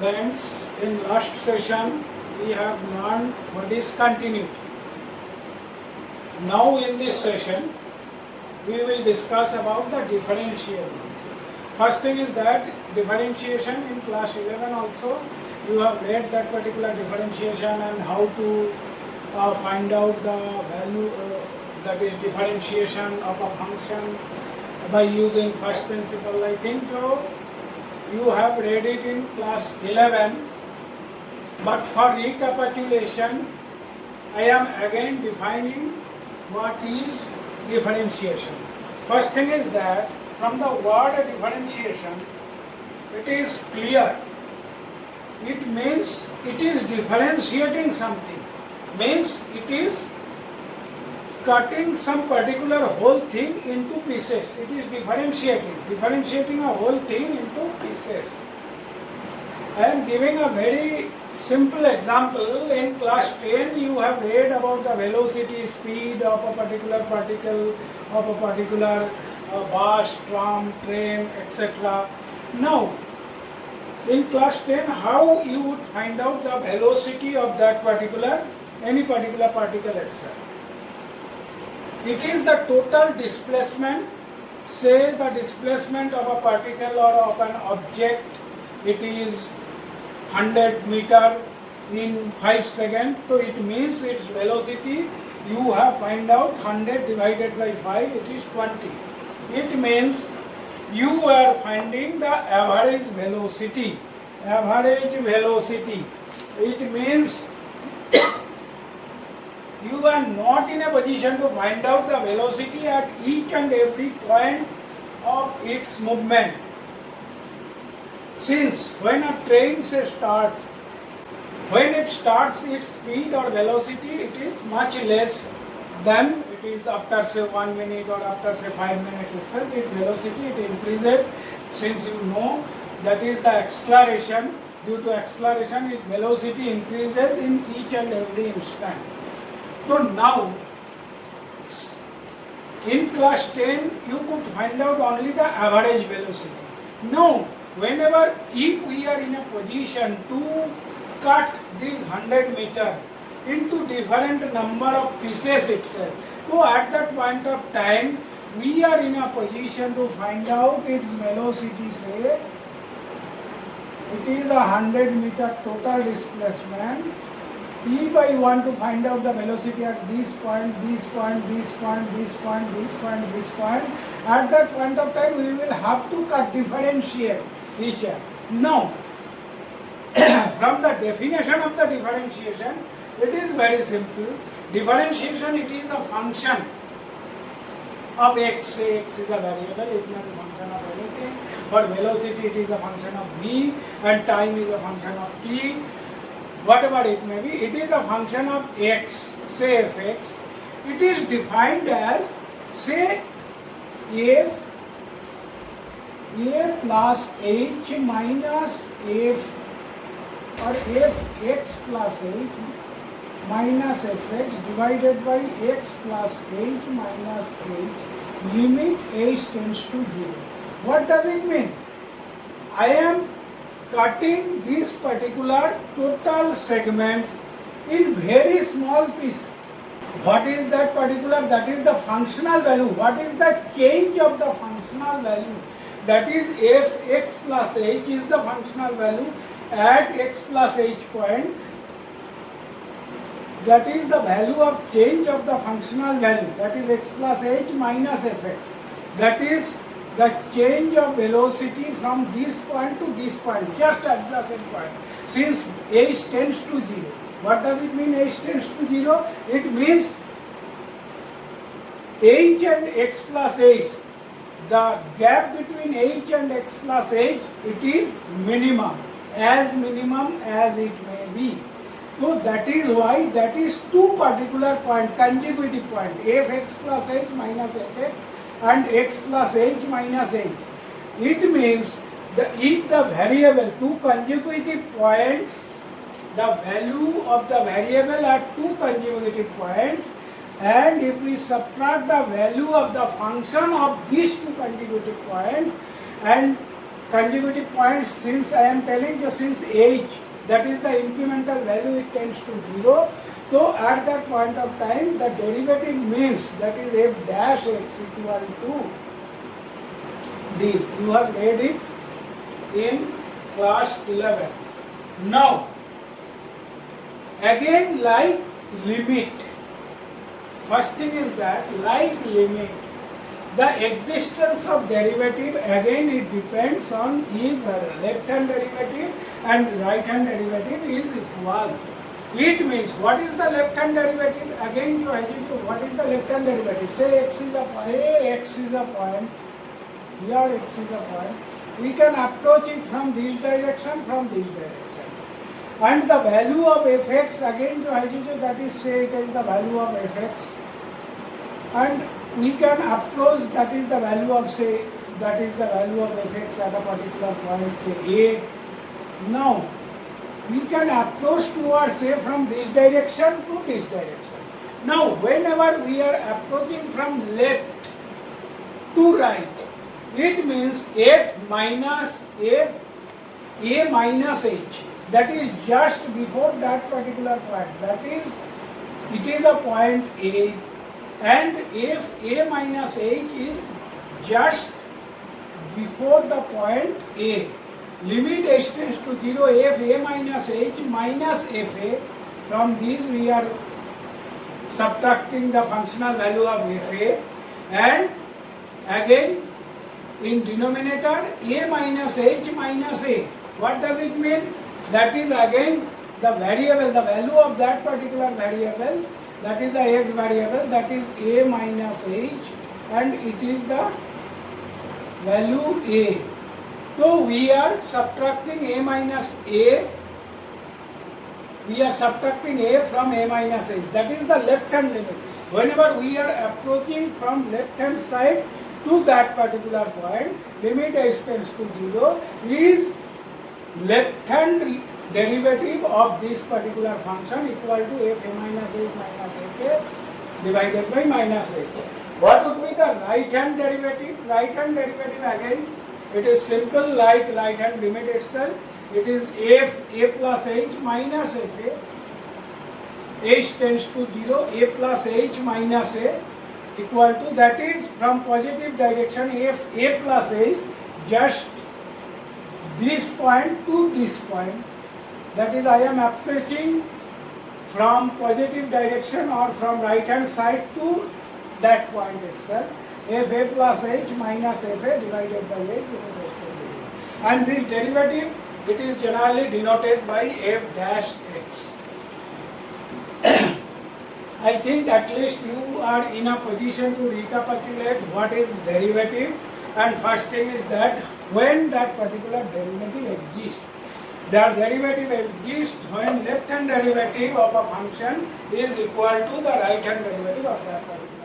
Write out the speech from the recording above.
Friends, in last session we have learned what is continuity. Now in this session we will discuss about the differentiable. First thing is that differentiation in class 11 also you have read that particular differentiation and how to find out the value that is differentiation of a function by using first principle. I think so you have read it in class 11, but for recapitulation I am again defining what is differentiation. First thing is that from the word differentiation it is clear, it means it is differentiating something, means it is cutting some particular whole thing into pieces. It is differentiating a whole thing into pieces. I am giving a very simple example. In class 10 you have read about the velocity, speed of a particular particle, of a particular bus, tram, train, etc. Now in class 10 how you would find out the velocity of that particular, any particular particle itself. It is the total displacement, say the displacement of a particle or of an object, it is 100 meter in 5 seconds, so it means its velocity you have find out 100 divided by 5, it is 20. It means you are finding the average velocity. It means you are not in a position to find out the velocity at each and every point of its movement. Since when a train starts, when it starts its speed or velocity, it is much less than it is after say 1 minute or after say 5 minutes itself. Its velocity it increases, since you know that is the acceleration. Due to acceleration, its velocity increases in each and every instant. So now, in class 10, you could find out only the average velocity. Now, whenever if we are in a position to cut this 100 meter into different number of pieces itself, so at that point of time, we are in a position to find out its velocity, say, it is a 100 meter total displacement. If I want to find out the velocity at this point, at that point of time we will have to differentiate each other. Now, from the definition of the differentiation, it is very simple. Differentiation, it is a function of x. Say x is a variable, it is not a function of anything. For velocity, it is a function of v, and time is a function of t. Whatever it may be, it is a function of x, say fx. It is defined as, say, f a plus h minus f, or fx plus h minus fx divided by x plus h minus h, limit h tends to 0. What does it mean? I am cutting this particular total segment in very small piece. What is that particular? That is the functional value. What is the change of the functional value? That is fx plus h is the functional value at x plus h point. That is the value of change of the functional value. That is x plus h minus fx. That is the change of velocity from this point to this point, just at the same point, since h tends to 0. What does it mean h tends to 0? It means h and x plus h, the gap between h and x plus h, it is minimum as it may be. So that is why that is two particular point, consecutive point, fx plus h minus fx and x plus h minus h. It means if the variable, two consecutive points, the value of the variable at two consecutive points, and if we subtract the value of the function of these two consecutive points and consecutive points, since I am telling you since h, that is the incremental value, it tends to 0. So at that point of time, the derivative means that is f dash x equal to this. You have read it in class 11. Now, again like limit, first thing is that like limit, the existence of derivative, again it depends on if left hand derivative and right hand derivative is equal. It means, what is the left hand derivative? Again you have to do, what is the left hand derivative? Say x is a point, here x is a point. We can approach it from this direction, and the value of fx, again you have to do, that is, say it is the value of fx, and we can approach, that is the value of, say, that is the value of fx at a particular point, say a. Now we can approach towards, say, from this direction to this direction. Now whenever we are approaching from left to right, it means f minus f a minus h, that is just before that particular point, that is, it is a point a, and if a minus h is just before the point a, limit h tends to 0, f a minus h minus f a, from these we are subtracting the functional value of f a, and again in denominator a minus h minus a. What does it mean? That is again the variable, the value of that particular variable, that is the x variable, that is a minus h, and it is the value a. So we are subtracting a minus a, we are subtracting a from a minus h, that is the left hand limit. Whenever we are approaching from left hand side to that particular point, limit h tends to 0, is left hand derivative of this particular function equal to f a minus h minus f a divided by minus h. What would be the right hand derivative? Right hand derivative, again it is simple like right hand limit itself. It is f a plus h minus f a, h tends to 0, a plus h minus a equal to, that is from positive direction, f a plus h, just this point to this point, that is I am approaching from positive direction or from right hand side to that point itself, f a plus h minus f a divided by h, and this derivative, it is generally denoted by f dash x. I think at least you are in a position to recapitulate what is derivative, and first thing is that when that particular derivative exists. The derivative exists when left hand derivative of a function is equal to the right hand derivative of that particular